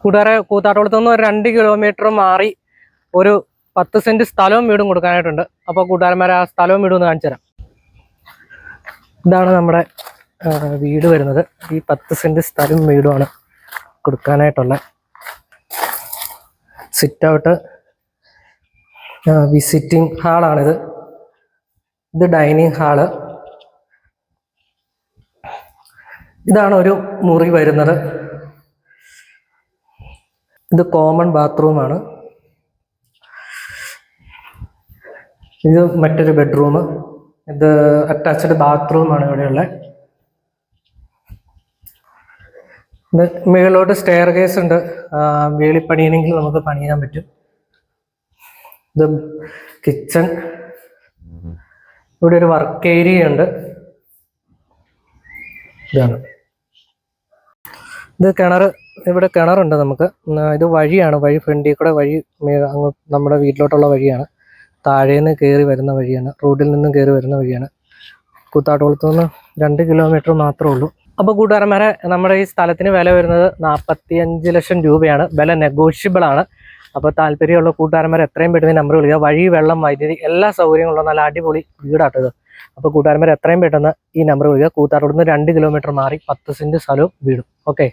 കൂട്ടുകാരെ കൂത്താട്ടോളത്ത് നിന്ന് ഒരു 2 കിലോമീറ്റർ മാറി ഒരു 10 സെന്റ് സ്ഥലവും വീടും കൊടുക്കാനായിട്ടുണ്ട്. അപ്പോൾ കൂട്ടുകാരന്മാരെ ആ സ്ഥലവും വീടും ഒന്ന് കാണിച്ചു തരാം. ഇതാണ് നമ്മുടെ വീട് വരുന്നത്. ഈ 10 സെന്റ് സ്ഥലവും വീടുമാണ് കൊടുക്കാനായിട്ടുള്ള. സിറ്റ് ഔട്ട്, വിസിറ്റിംഗ് ഹാളാണിത്. ഇത് ഡൈനിങ് ഹാള്. ഇതാണ് ഒരു മുറി വരുന്നത്. ഇത് കോമൺ ബാത്റൂമാണ്. ഇത് മറ്റൊരു ബെഡ്റൂം. ഇത് അറ്റാച്ച്ഡ് ബാത്റൂമാണ് ഇവിടെയുള്ള. ഇത് മുകളിലോട്ട് സ്റ്റെയർ കേസ് ഉണ്ട്. വേളി പണിയണമെങ്കിൽ നമുക്ക് പണിയാൻ പറ്റും. ഇത് കിച്ചൺ. ഇവിടെ ഒരു വർക്ക് ഏരിയ ഉണ്ട്. ഇതാണ്. ഇത് കിണർ. ഇവിടെ കിണറുണ്ട് നമുക്ക്. ഇത് വഴിയാണ്. വഴി ഫ്രണ്ടിൽ കൂടെ വഴി അങ്ങ് നമ്മുടെ വീട്ടിലോട്ടുള്ള വഴിയാണ്. താഴേന്ന് കയറി വരുന്ന വഴിയാണ്. റോഡിൽ നിന്നും കയറി വരുന്ന വഴിയാണ്. കൂത്താട്ടോളത്ത് നിന്ന് 2 കിലോമീറ്റർ മാത്രമേ ഉള്ളൂ. അപ്പോൾ കൂട്ടുകാരന്മാരെ, നമ്മുടെ ഈ സ്ഥലത്തിന് വില വരുന്നത് 45 ലക്ഷം രൂപയാണ്. വില നെഗോഷ്യബിൾ ആണ്. അപ്പോൾ താല്പര്യമുള്ള കൂട്ടുകാരന്മാരെ എത്രയും പെട്ടെന്ന് നമ്പർ വിളിക്കുക. വഴി, വെള്ളം, വൈദ്യുതി എല്ലാ സൗകര്യങ്ങളുള്ള നല്ല അടിപൊളി വീടാട്ടത്. അപ്പോൾ കൂട്ടുകാരന്മാരെ എത്രയും പെട്ടെന്ന് ഈ നമ്പർ വിളിക്കുക. കൂത്താട്ടോളത്ത് നിന്ന് 2 കിലോമീറ്റർ മാറി 10 സെന്റ് സ്ഥലവും വീടും. ഓക്കെ.